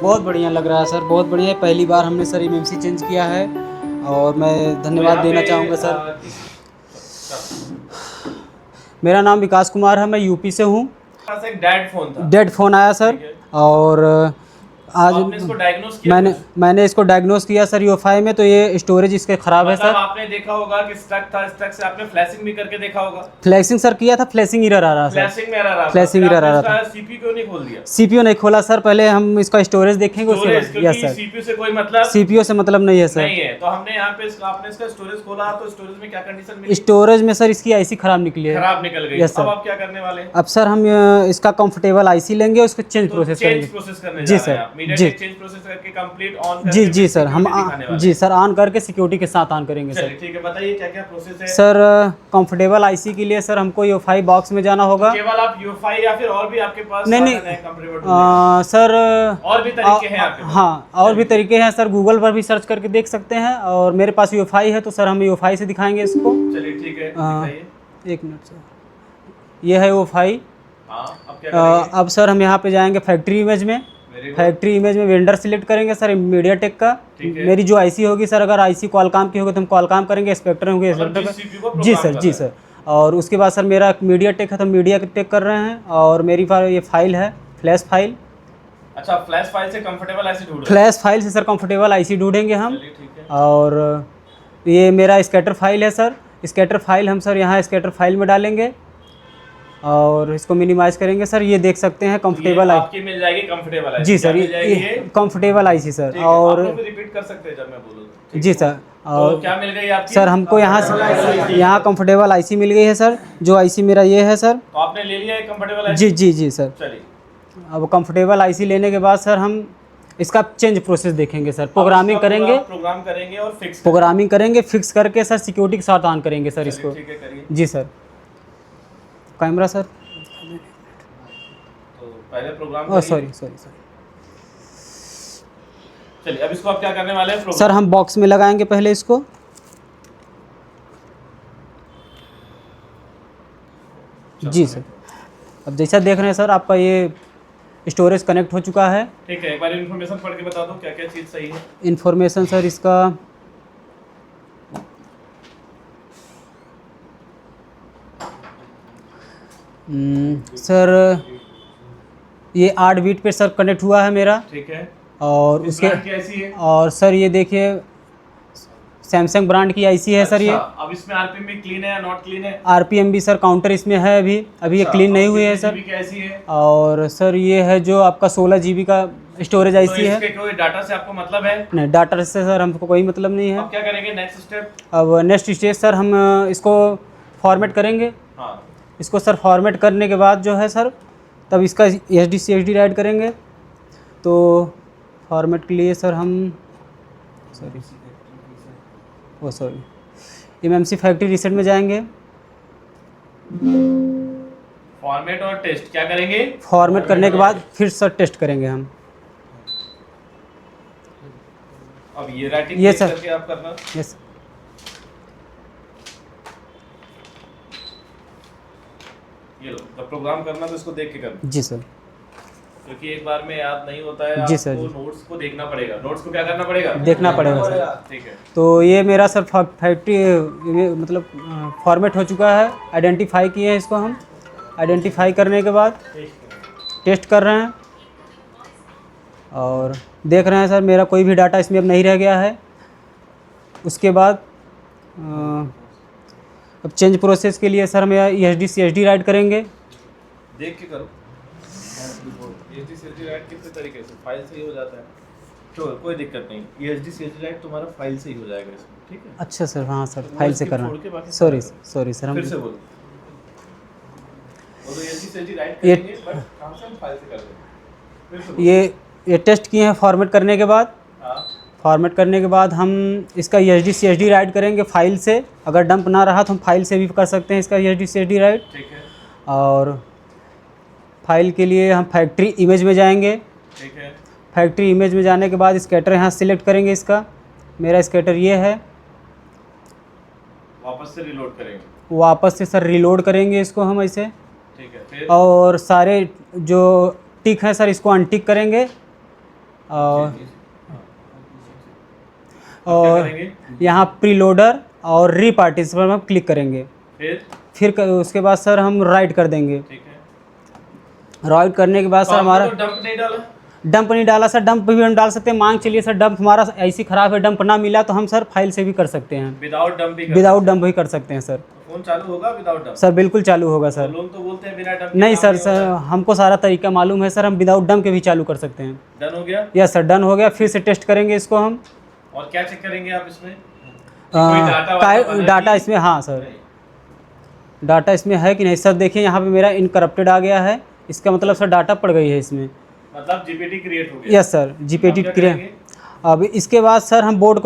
बहुत बढ़िया लग रहा है सर, बहुत बढ़िया है। पहली बार हमने सर एमएमसी चेंज किया है और मैं तो धन्यवाद यहाँ देना पे चाहूँगा सर। क्या मेरा नाम विकास कुमार है, मैं यूपी से हूँ। पास एक डेड फोन था, डेड फ़ोन आया सर ठीक है। और तो आज आपने इसको डायग्नोस किया मैंने कुछ? मैंने इसको डायग्नोस किया सर। यूएफआई में तो ये स्टोरेज इसके ख़राब है मतलब सर। आपने देखा होगा कि स्टक था, स्टक से आपने फ्लैशिंग भी करके देखा होगा। फ्लैशिंग सर किया था, फ्लैशिंग एरर आ रहा सर। फ्लैशिंग में एरर आ रहा था, फ्लैशिंग फिर एरर आपने आ रहा इसका था। सीपीयू क्यों नहीं खोल दिया? सीपीयू नहीं खोला सर, पहले हम इसका स्टोरेज देखेंगे उसके स्टोरेज, बाद। क्योंकि यस सर, सीपीयू से कोई मतलब सीपीयू से मतलब नहीं है सर। नहीं है। तो हमने यहाँ पे आपने इसका स्टोरेज खोला तो स्टोरेज में क्या कंडीशन मिली? स्टोरेज में सर इसकी आईसी ख़राब निकली है। खराब निकल गई। यस अब सर। आप क्या करने वाले हैं? अब सर हम इसका कंफर्टेबल आईसी लेंगे, उसको चेंज तो प्रोसेस चेंज करेंगे। प्रोसेस करने जी जा रहे हैं सर, आप। जी मीडियाटेक चेंज प्रोसेस करके कंप्लीट ऑन जी करके जी सर, हम दिखाने वाले जी हैं। सर ऑन करके सिक्योरिटी के साथ ऑन करेंगे सर। चलिए ठीक है, बताइए क्या क्या प्रोसेस है। सर कंफर्टेबल आईसी के लिए सर हमको यूएफआई बॉक्स में जाना होगा। केवल आप यूएफआई या फिर और भी आपके पास नहीं नहीं साधन है कंफर्टेबल? सर और भी तरीके हैं आपके पास? हाँ, और भी तरीके हैं सर, गूगल पर भी सर्च करके देख सकते हैं। और मेरे पास यूएफआई है तो सर हम यूएफआई से दिखाएंगे इसको। चलिए ठीक है, अ, दिखाइए। एक मिनट सर, ये है यूएफआई। हाँ, अब क्या करेंगे? अब सर हम यहाँ पे जाएंगे फैक्ट्री इमेज में। Very good. फैक्ट्री इमेज में वेंडर सिलेक्ट करेंगे सर मीडियाटेक का। ठीक है। मेरी जो आईसी होगी सर, अगर आईसी क्वालकॉम की होगी तो हम क्वालकॉम करेंगे, स्पेक्टर होगी मतलब स्पेक्टर जिस CPU को का। जी प्रोग्राम सर, कर जी रहा है। सर। और उसके बाद सर मेरा मीडियाटेक है तो मीडियाटेक कर रहे हैं। और मेरी ये फाइल है फ्लैश फाइल। अच्छा, फ्लैश फाइल से कंफर्टेबल ऐसे ढूंढ रहे फ्लैश फाइल से सर कंफर्टेबल आईसी ढूंढेंगे हैं। हम। चलिए ठीक है। और ये मेरा स्कैटर फाइल है सर। स्कैटर फाइल हम सर यहाँ स्कैटर फाइल में डालेंगे और इसको मिनिमाइज करेंगे सर। ये देख सकते हैं कंफर्टेबल आपकी मिल जाएगी कंफर्टेबल है। जी सर, ये कंफर्टेबल आईसी सर। ठीक है, और आप लोग भी रिपीट कर सकते हैं जब मैं बोलूँ तो। ठीक जी है। सर। तो और क्या मिल गई आपकी? सर हमको यहाँ से यहाँ कंफर्टेबल आईसी मिल गई है सर। जो आईसी मेरा ये है सर। तो आपने ले लिया है कंफर्टेबल? जी जी जी सर। चलिए, अब कंफर्टेबल आईसी लेने के बाद सर हम इसका चेंज प्रोसेस देखेंगे सर। प्रोग्रामिंग करेंगे, प्रोग्राम करेंगे और फिक्स प्रोग्रामिंग करेंगे, फिक्स करके सर सिक्योरिटी के साथ ऑन करेंगे सर इसको। ठीक है, करिए। जी सर। कैमरा सर, तो पहले program oh sorry sorry sorry. चलिए, अब इसको आप क्या करने वाले हैं? सर हम बॉक्स में लगाएंगे पहले इसको। जी सर। अब जैसा देख रहे हैं सर, आपका ये स्टोरेज कनेक्ट हो चुका है। ठीक है, एक बार इन्फॉर्मेशन पढ़ के बता दो क्या क्या चीज़ सही है। इन्फॉर्मेशन सर इसका सर ये 8 बीट पे सर कनेक्ट हुआ है मेरा। ठीक है। और उसके कैसी है? और सर ये देखिए सैमसंग ब्रांड की आईसी है सर ये। अच्छा, अब इसमें आरपीएम भी क्लीन है या नॉट क्लीन है? आरपीएम भी सर काउंटर इसमें है अभी ये क्लीन नहीं हुई है सर। कैसी है? और सर ये है जो आपका 16 GB का स्टोरेज आईसी है। इसके कोई डाटा से आपको मतलब है? नहीं, डाटा से सर हमको कोई मतलब नहीं है। अब क्या करेंगे नेक्स्ट स्टेप? अब नेक्स्ट स्टेज सर हम इसको फॉर्मेट करेंगे। हाँ, इसको सर फॉर्मेट करने के बाद जो है सर, तब इसका SSD राइट करेंगे। तो फॉर्मेट के लिए सर हम एमएमसी फैक्ट्री रीसेट में जाएंगे। फॉर्मेट और टेस्ट क्या करेंगे? फॉर्मेट करने के बाद फिर सर टेस्ट करेंगे हम। अब ये राइटिंग ये सर करके आप करना। यस। ये लो, जब प्रोग्राम करना तो इसको देख के करना, जी सर। क्योंकि एक बार में याद नहीं होता है। जी सर, आपको नोट्स को देखना पड़ेगा। नोट्स को क्या करना पड़ेगा? देखना पड़ेगा सर। ठीक है। तो ये मेरा सर फैक्ट्री मतलब फॉर्मेट हो चुका है। आइडेंटिफाई किए हैं इसको हम। आइडेंटिफाई करने के बाद टेस्ट कर रहे हैं और देख रहे हैं सर मेरा कोई भी डाटा इसमें अब नहीं रह गया है। उसके बाद अब चेंज प्रोसेस के लिए सर हम SSD राइट करेंगे। देख के करो। SSD राइट कितने तरीके से? फाइल से ही हो जाता है, तो कोई दिक्कत नहीं। SSD राइट तुम्हारा फाइल से ही हो जाएगा इसमें, ठीक है? अच्छा सर, हाँ सर, फाइल से करना। बाकी सॉरी सॉरी सर, हम फिर से बोलो। वो तो SSD राइट करेंगे, बट काम से हम फाइल से कर देंगे। फिर से बोलो। ये टेस्ट किए हैं फॉर्मेट करने के बाद। हाँ, फॉर्मेट करने के बाद हम इसका SSD राइट करेंगे फाइल से। अगर डंप ना रहा तो हम फाइल से भी कर सकते हैं इसका SSD राइट। ठीक है। और फाइल के लिए हम फैक्ट्री इमेज में जाएंगे। ठीक है। फैक्ट्री इमेज में जाने के बाद स्कैटर यहाँ सिलेक्ट करेंगे इसका। मेरा स्कैटर ये है। वापस से रिलोड करेंगे। वापस से सर रिलोड करेंगे इसको हम ऐसे। ठीक है। फिर और सारे जो टिक हैं सर इसको अनटिक करेंगे। और क्या और करेंगे? यहाँ प्रीलोडर और रीपार्टीशन पर हम क्लिक करेंगे। फिर उसके बाद सर हम राइट कर देंगे। ठीक है। राइट करने के बाद तो सर आपने हमारा तो डंप नहीं डाला? डंप नहीं डाला सर, डंप भी हम डाल सकते हैं। मांग चलिए सर, डंप हमारा ऐसी ख़राब है, डंप ना मिला तो हम सर फाइल से भी कर सकते हैं, विदाउट डंप भी विदाउट डंप भी कर सकते हैं सर। फोन चालू होगा विदाउट डंप? सर बिल्कुल चालू होगा सर। लोग तो बोलते हैं बिना डंप नहीं सर, सर हमको सारा तरीका मालूम है सर, हम विदाउट डंप के भी चालू कर सकते हैं। डन हो गया? यस सर, डन हो गया। फिर से टेस्ट करेंगे इसको हम। और क्या चेक करेंगे आप इसमें? कोई डाटा इसमें, हाँ सर, डाटा इसमें है कि नहीं। सर देखिए यहाँ पे मेरा इनकरप्टेड आ गया है, इसका मतलब सर डाटा पड़ गई है इसमें, मतलब जीपीटी क्रिएट हो गया। Yes sir, GPT create. अब इसके बाद सर हम बोर्ड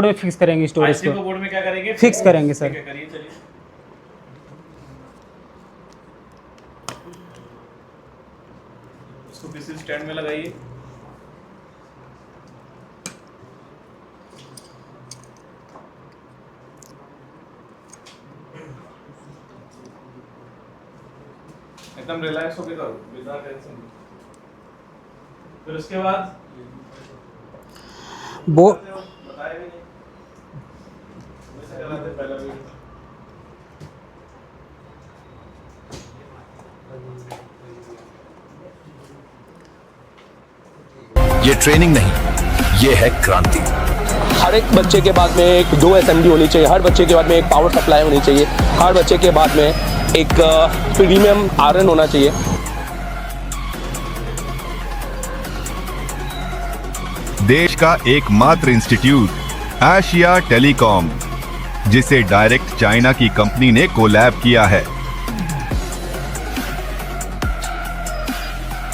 में फिक्स करेंगे स्टोरेज को। बोर्ड में क्या करेंगे? फिक्स करेंगे सर। ठीक है, करिए चलिए। इसको किसी स्टैंड में लगाइए। एकदम रिलैक्स होके करो, बिना टेंशन। फिर उसके बाद बताया भी नहीं, वैसे चलाते पहला वीडियो। ये ट्रेनिंग नहीं, ये है क्रांति। हर एक बच्चे के बाद में एक 2 SMD होनी चाहिए, हर बच्चे के बाद में एक पावर सप्लाई होनी चाहिए, हर बच्चे के बाद में एक प्रीमियम आयरन होना चाहिए। देश का एकमात्र इंस्टीट्यूट एशिया टेलीकॉम, जिसे डायरेक्ट चाइना की कंपनी ने कोलैब किया है।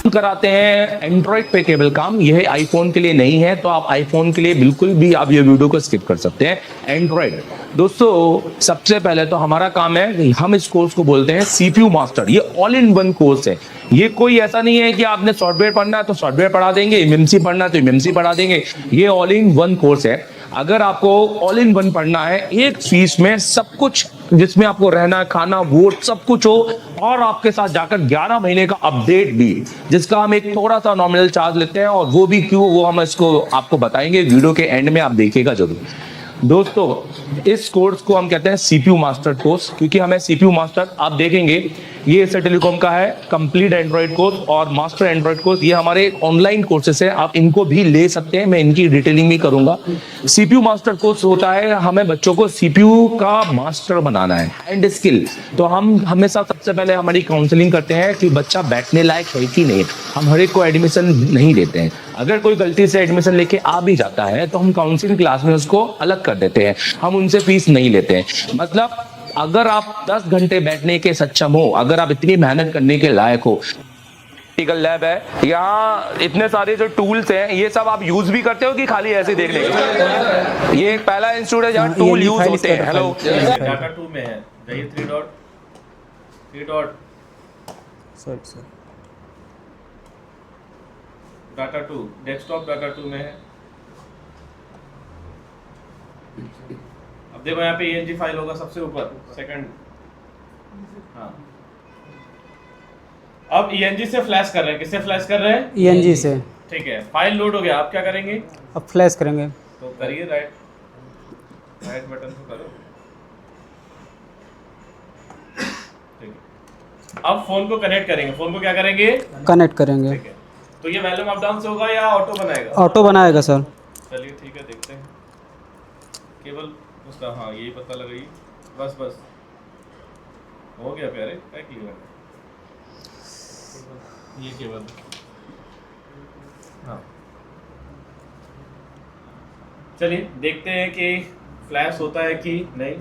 कराते हैं एंड्रॉइड पे केबल काम, यह आईफोन के लिए नहीं है, तो आप आईफोन के लिए बिल्कुल भी आप ये वीडियो को स्किप कर सकते हैं। एंड्रॉइड दोस्तों, सबसे पहले तो हमारा काम है, हम इस कोर्स को बोलते हैं CPU मास्टर। ये ऑल इन वन कोर्स है। ये कोई ऐसा नहीं है कि आपने सॉफ्टवेयर पढ़ना है तो सॉफ्टवेयर पढ़ा देंगे, MMC पढ़ना है तो MMC पढ़ा देंगे। ये ऑल इन वन कोर्स है। अगर आपको ऑल इन वन पढ़ना है, एक फीस में सब कुछ, जिसमें आपको रहना, खाना, वोट सब कुछ हो, और आपके साथ जाकर 11 महीने का अपडेट भी, जिसका हम एक थोड़ा सा नॉमिनल चार्ज लेते हैं, और वो भी क्यों, वो हम इसको आपको बताएंगे वीडियो के एंड में, आप देखिएगा जरूर। दोस्तों, इस कोर्स को हम कहते हैं CPU मास्टर कोर्स, क्योंकि हमें CPU मास्टर, आप देखेंगे ये एशिया टेलीकॉम का है कंप्लीट एंड्रॉइड कोर्स और मास्टर एंड्रॉइड कोर्स। ये हमारे ऑनलाइन कोर्सेस है, आप इनको भी ले सकते हैं, मैं इनकी डिटेलिंग भी करूंगा। CPU मास्टर कोर्स होता है, हमें बच्चों को CPU का मास्टर बनाना है, हैंड स्किल। तो हम हमेशा सबसे पहले हमारी काउंसलिंग करते हैं कि बच्चा बैठने लायक है कि नहीं। हम हर एक को एडमिशन नहीं देते हैं। अगर कोई गलती से एडमिशन लेके आ भी जाता है तो हम काउंसलिंग क्लास में उसको अलग कर देते हैं, हम उनसे फीस नहीं लेते हैं। मतलब अगर आप 10 घंटे बैठने के सक्षम हो, अगर आप इतनी मेहनत करने के लायक हो, प्रैक्टिकल लैब है, यहाँ इतने सारे जो टूल्स हैं, ये सब आप यूज भी करते हो कि खाली ऐसे देखने के? ये एक पहला इंस्टीट्यूट है जहाँ टूल यूज होते हैं। हेलो, डाटा 2 में है, जाइए 3 dot sir data 2, desktop data 2 में है। अब देखो यहाँ पे ENG फाइल होगा सबसे ऊपर, सेकंड। हाँ, अब ENG से फ्लैश कर रहे हैं। किससे फ्लैश कर रहे हैं? ENG से। ठीक है, फाइल लोड हो गया। आप क्या करेंगे? अब फ्लैश करेंगे। तो करिए, राइट बटन को करो। ठीक है, अब फोन को कनेक्ट करेंगे। फोन को क्या करेंगे? कनेक्ट करेंगे। ठीक है, तो ये वॉल्यूम अप डाउन से होगा या ऑटो बनाएगा? ऑटो बनाएगा सर। चलिए ठीक है, देखते हैं। केवल उसका, हाँ यही पता लगाइए। बस हो गया प्यारे, क्या क्लियर है ये केवल। हाँ, चलिए देखते हैं कि फ्लैश होता है कि नहीं।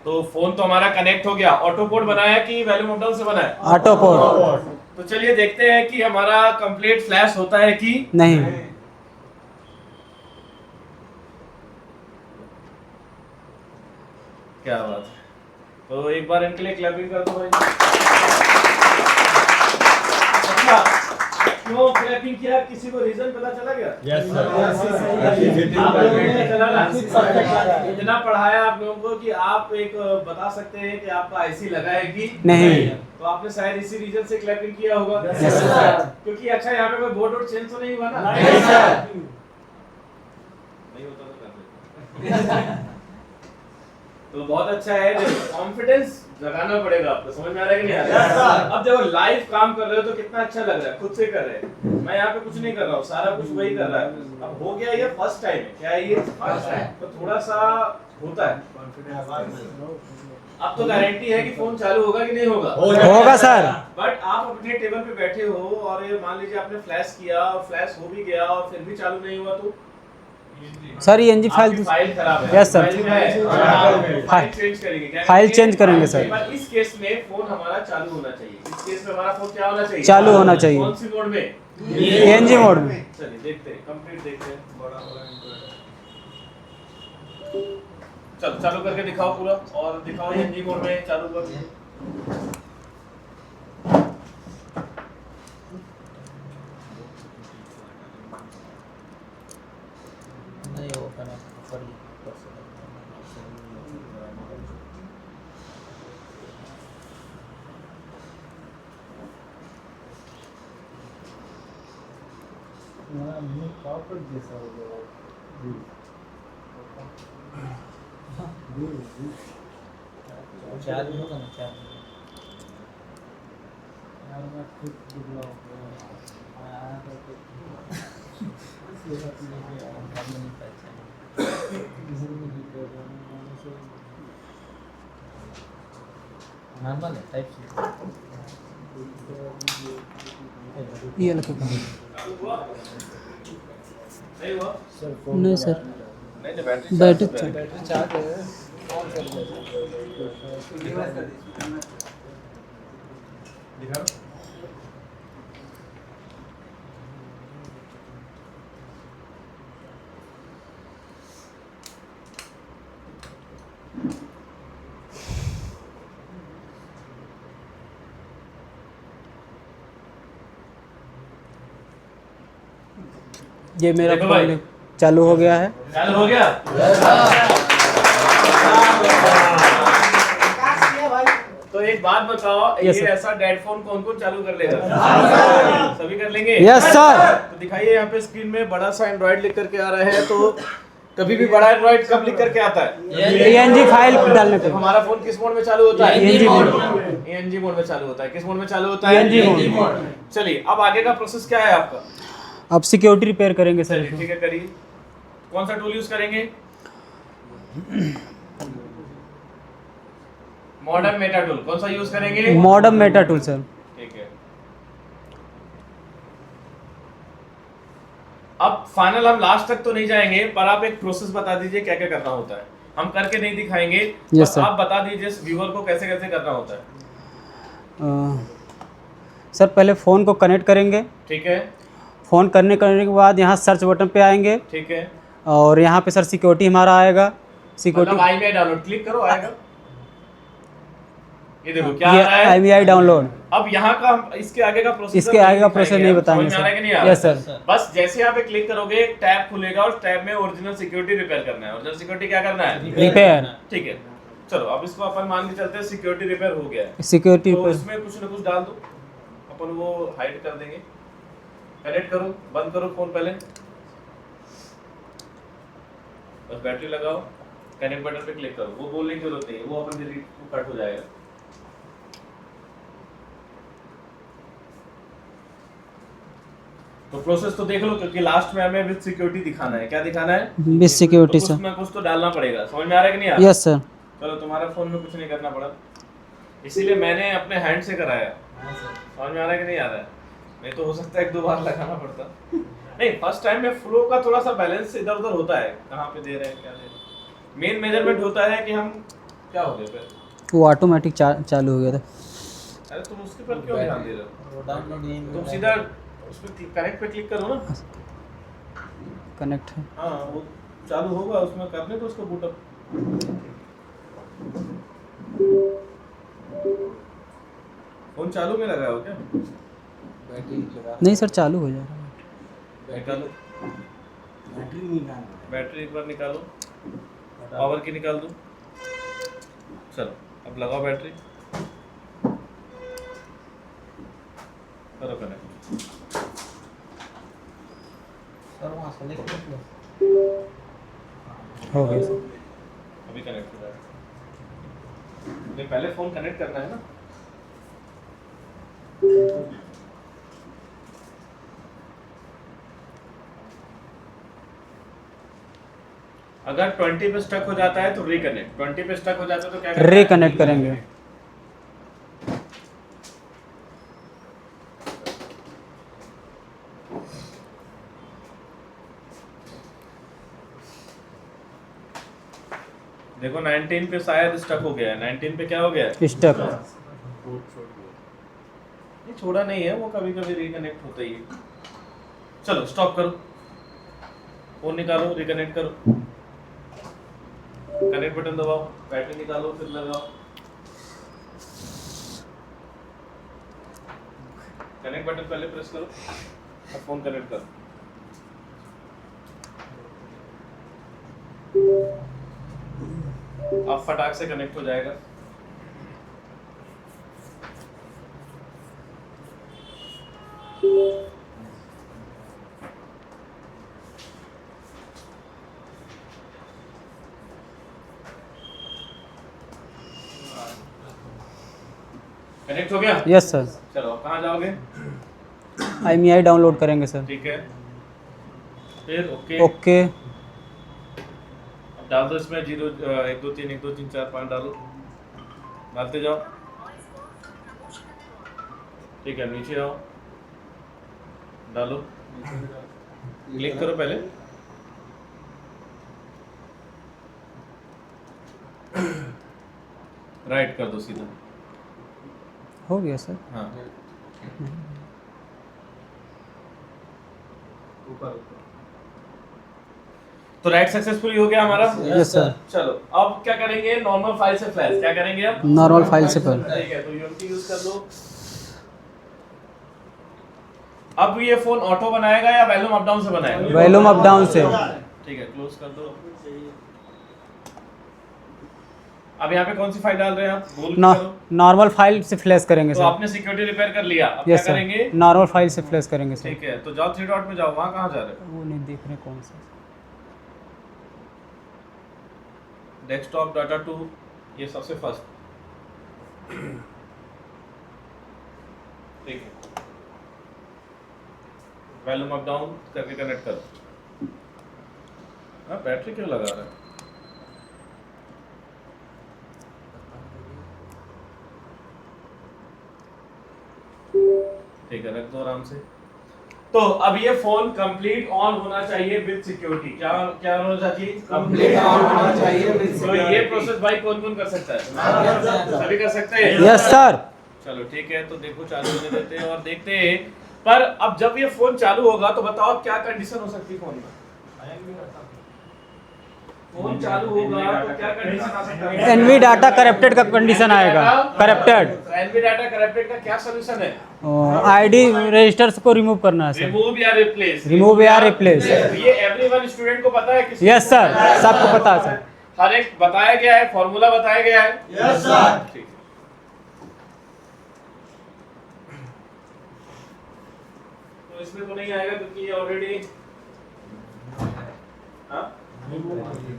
तो फोन तो हमारा कनेक्ट हो गया। ऑटो पोर्ट बनाया कि वॉल्यूम अप डाउन से बनाया? Auto port. तो चलिए देखते हैं कि हमारा कंप्लीट फ्लैश होता है कि नहीं। क्या बात है। तो एक बार इनके लिए क्लैपिंग कर दो भाई। अच्छा, क्यों क्लैपिंग किया? किसी को रीजन पता चला क्या? Yes sir. इतना पढ़ाया आप लोगों को कि आप एक बता सकते हैं कि आपका IC लगा है कि नहीं। तो आपने शायद इसी रीजन से क्लैपिंग किया होगा। क्योंकि अच्छा यहाँ पे कोई बोर्ड वोर्ड चेंज तो नहीं हुआ ना? नहीं सर। नहीं होता तो कर देते। तो बहुत अच्छा है, कॉन्फिडेंस जगाना पड़ेगा आपको। समझ में आ रहा है कि नहीं आ रहा है? अब देखो लाइव काम कर रहे हो तो कितना अच्छा लग रहा है, खुद से कर रहे हैं। मैं यहाँ पे कुछ नहीं कर रहा हूँ, सारा कुछ वही कर रहा है। अब हो गया ये फर्स्ट टाइम है, क्या है ये फर्स्ट टाइम, तो थोड़ा सा होता है। अब तो गारंटी है कि फोन चालू होगा कि नहीं होगा? होगा सर। बट आप अपने टेबल पे बैठे हो और ये मान लीजिए आपने फ्लैश किया और फ्लैश हो भी गया और फिर भी चालू नहीं हुआ तो सर ये एनजी आपकी फाइल खराब है। Yes sir. फाइल चेंज करेंगे, क्या फाइल करेंगे? चेंज करेंगे सर। पर इस केस में फोन हमारा चालू होना चाहिए। इस केस में हमारा फोन क्या होना चाहिए? चालू होना चाहिए। कौन सी मोड में? एनजी मोड में। चलिए देखते हैं, कंप्लीट देखते हैं। चलो चालू करके दिखाओ पूरा, और दिखाओ एनजी मोड में चालू कर। नॉर्मल है टाइप ये लगे नहीं हुआ? नहीं सर, नहीं तो बैटरी बैटरी चार्ज है ऑन कर दो। दिखा। ये मेरा देखो भाई। फोन चालू हो गया है। चालू हो गया? तो एक बात बताओ, ये Yes, sir. ऐसा डेड फोन कौन कौन चालू कर लेगा? सभी कर लेंगे? Yes sir. तो दिखाइए यहाँ पे स्क्रीन में बड़ा सा एंड्रॉइड लिख करके आ रहा है। तो कभी भी बड़ा एंड्रॉइड कब लिख करके आता है? एनजी फाइल डालने पे। हमारा फोन किस मोड में चालू होता है? NG mode. एनजी मोड में चालू होता है। किस मोड में चालू होता है? NG mode. चलिए अब आगे का प्रोसेस क्या है आपका? अब सिक्योरिटी रिपेयर करेंगे सर। चलिए ठीक है, करिए। कौन सा टूल यूज करेंगे? Modern Meta tool. कौन सा यूज करेंगे? Modern Meta tool sir. ठीक है। अब फाइनल हम लास्ट तक तो नहीं जाएंगे, पर आप एक प्रोसेस बता दीजिए क्या क्या करना होता है। हम करके नहीं दिखाएंगे, Yes, बस sir. आप बता दीजिए व्यूअर को कैसे कैसे करना होता है। सर पहले फ़ोन को कनेक्ट करेंगे। ठीक है, फ़ोन करने के बाद यहाँ सर्च बटन पे आएंगे ठीक है। और यहाँ पे सर सिक्योरिटी हमारा आएगा। सिक्योरिटी मतलब IMEI डाउनलोड क्लिक करो, आएगा। ये देखो क्या ये आ रहा है। IMEI download. अब यहाँ का हम इसके आगे का प्रोसेस इसके आगे का प्रोसेस नहीं बताएंगे समझ में आ रहा है कि नहीं आ सर। रहा? Yes sir. बस जैसे यहाँ पे क्लिक करोगे एक टैब खुलेगा और टैब में ओरिजिनल सिक्योरिटी रिपेयर करना है। ओरिजिनल सिक्योरिटी क्या करना है? रिपेयर। ठीक है, चलो अब इसको अपन मान के चलते हैं सिक्योरिटी रिपेयर हो गया है। सिक्योरिटी तो रिपेयर। उसमें कुछ ना कुछ डाल दो, अपन वो हाइड कर देंगे। कनेक्ट करो, बंद करो फोन पहले, बस बैटरी लगाओ, कनेक्ट बटन पे क्लिक करो। वो बोलने की जरूरत नहीं है, वो अपन डिलीट कट हो जाएगा। तो प्रोसेस तो देख लो, क्योंकि लास्ट में हमें विद सिक्योरिटी दिखाना है। क्या दिखाना है? विद सिक्योरिटी तो सर। कुछ ना कुछ तो डालना पड़ेगा। समझ में आ रहा है कि नहीं आ रहा? Yes sir. चलो तुम्हारे फोन में कुछ नहीं करना पड़ा, इसीलिए मैंने अपने हैंड से कराया। समझ में आ रहा है कि नहीं आ रहा है? नहीं तो हो सकता है एक दो बार लगाना पड़ता। नहीं, फर्स्ट टाइम में फ्लो का थोड़ा सा बैलेंस इधर उधर होता है, कहाँ पे दे रहे हैं क्या दे रहे हैं। मेन मेजरमेंट होता है कि हम क्या हो गए फिर। वो ऑटोमेटिक चालू हो गया था। अरे तुम उसके पर क्यों ध्यान दे रहे हो? वो डाउनलोड नहीं तुम सीधा उस पे कनेक्ट पे क्लिक करो ना। कनेक्ट है। हाँ वो चालू होगा, उसमें करने तो उसको बूटअप। फोन चालू में लगा हो क्या? बैटरी लगा नहीं सर, चालू हो जाएगा। निकालो बैटरी एक बार निकालो, पावर की निकाल दो। चलो अब लगाओ बैटरी। करो कनेक्ट। सर वहाँ सेलेक्ट कर लो। हो गया सर। अभी कनेक्ट हो जाएगा। नहीं पहले फोन कनेक्ट करना है ना। अगर 20 पे स्टक हो जाता है तो रिकनेक्ट, 20 पे स्टक हो जाता है तो क्या करना है? रिकनेक्ट करेंगे। देखो 19 पे शायद स्टक हो गया है। 19 पे क्या हो गया है? स्टक। ये छोड़ा नहीं है, वो कभी कभी रिकनेक्ट होता ही है। चलो स्टॉप करो, फोन निकालो, रिकनेक्ट करो, कनेक्ट बटन दबाओ, बैटरी निकालो, फिर लगाओ। कनेक्ट बटन पहले प्रेस करो, अब फोन कनेक्ट करो। अब फटाक से कनेक्ट हो जाएगा। कनेक्ट हो गया? Yes sir. चलो कहाँ जाओगे? IMEI डाउनलोड करेंगे सर। ठीक है, फिर ओके। ओके। अब डाल दो इसमें 0 1 2 3 1 2 3 4 5 डालो, डालते जाओ। ठीक है, नीचे आओ, डालो, क्लिक करो पहले। राइट कर दो सीधा। हो गया सर। हाँ ऊपर। तो राइट सक्सेसफुली हो गया हमारा। Yes sir. चलो अब क्या करेंगे? नॉर्मल फाइल से फ्लैश। क्या करेंगे अब? नॉर्मल फाइल से पर। ठीक है, तो यूनिटी यूज कर लो। अब ये फोन ऑटो बनाएगा या वॉल्यूम अप डाउन से बनाएगा? वॉल्यूम अप डाउन से। ठीक है, क्लोज कर दो। अब यहाँ पे कौन सी फाइल डाल रहे हैं आप? बोल के करो। नॉर्मल फाइल से फ्लैश करेंगे तो सर। आपने सिक्योरिटी रिपेयर कर लिया, अब क्या यस सर। करेंगे? नॉर्मल फाइल से फ्लैश करेंगे सर। ठीक है, तो जाओ 3 डॉट में जाओ। वहाँ कहाँ जा रहे हो? वो नहीं देख रहे कौन सा। डेस्कटॉप डाटा 2, ये सबसे फर्स्ट। ठीक है, वॉल्यूम अप डाउन करके कनेक्ट करो। हाँ, बैटरी क्यों लगा रहा है? ठीक है, रख दो आराम से। तो अब ये फोन कंप्लीट ऑन होना चाहिए विद सिक्योरिटी। क्या क्या होना चाहिए? कंप्लीट ऑन होना चाहिए विद सिक्योरिटी। तो ये प्रोसेस भाई कौन कौन कर सकता है? सभी कर सकते हैं? Yes sir. चलो ठीक है, तो देखो चालू होने देते हैं और देखते हैं। पर अब जब ये फोन चालू होगा तो बताओ क्या कंडीशन हो सकती है फोन में? फोन चालू होगा तो क्या कंडीशन आ सकता है? एनवी डाटा करप्टेड का कंडीशन आएगा। करप्टेड। एनवी डाटा करप्टेड का क्या सॉल्यूशन है? आईडी रजिस्टर्स को रिमूव करना है सर। रिमूव या रिप्लेस। रिमूव या रिप्लेस। ये एवरीवन स्टूडेंट को पता है? किसी यस सर, सबको पता है सर। हर एक बताया गया है, फॉर्मूला बताया गया है। Yes sir. ठीक है, तो इसमें तो नहीं आएगा क्योंकि ये ऑलरेडी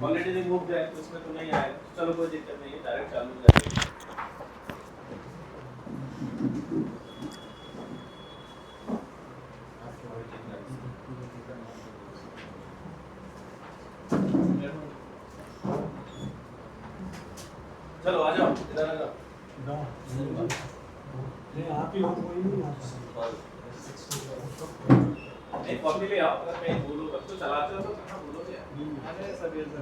ऑलरेडी रिमूव है, तो इसमें तो नहीं आएगा। चलो कोई दिक्कत नहीं है, डायरेक्ट चालू हो जाएगा। चलो आ जाओ, इधर आ जाओ। नहीं कॉपी ले आओ, अगर कहीं बोलो तब तो चलाते हो तो कहाँ बोलोगे यार। अरे सब ये सब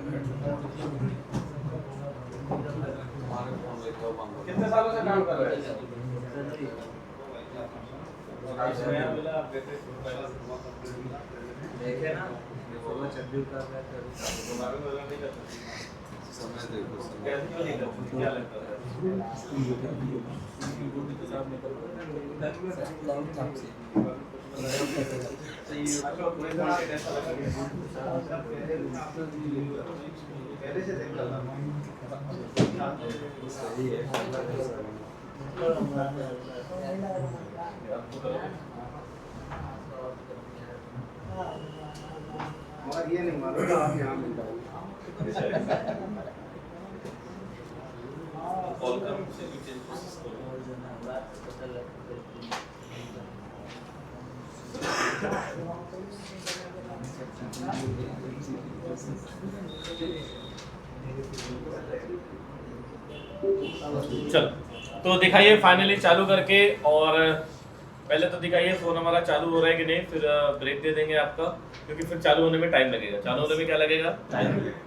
कितने सालों से काम कर रहे हैं? देखे ना वो चड्डी उतार रहा है। कैसे क्यों नहीं करते? क्या लगता है? पहले से देख लो। सही है। ये नहीं मालूम था आप यहाँ मिलता हूँ। Qualcomm से भी change process करो। चलो तो दिखाइए फाइनली चालू करके, और पहले तो दिखाइए फोन हमारा चालू हो रहा है कि नहीं, फिर ब्रेक दे देंगे आपका, क्योंकि फिर चालू होने में टाइम लगेगा। चालू होने में क्या लगेगा? टाइम लगेगा।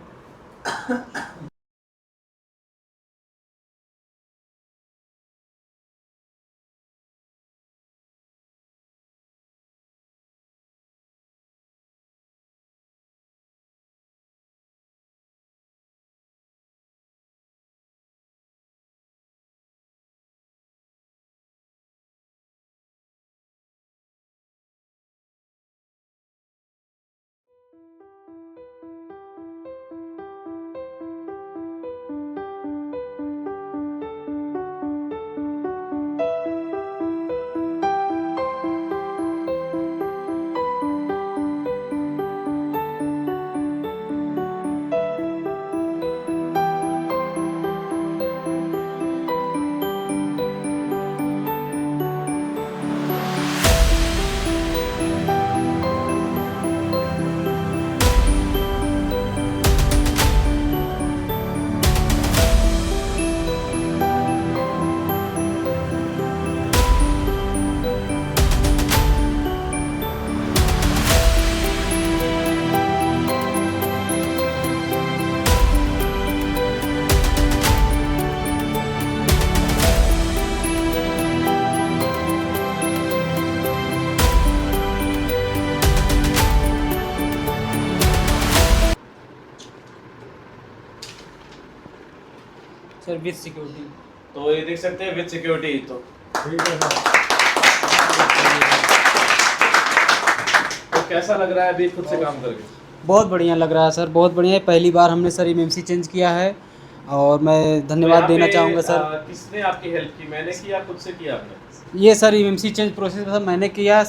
Sir with security. तो ये देख सकते हैं विद सिक्योरिटी। तो कैसा लग रहा है अभी खुद से काम करके? बहुत बढ़िया लग रहा है सर, बहुत बढ़िया है। पहली बार हमने सर एमएमसी चेंज किया है और मैं धन्यवाद देना चाहूँगा सर। किसने आपकी हेल्प की, मैंने की या खुद से किया आपने? ये सर एमएमसी चेंज प्रोसेस मैंने किया।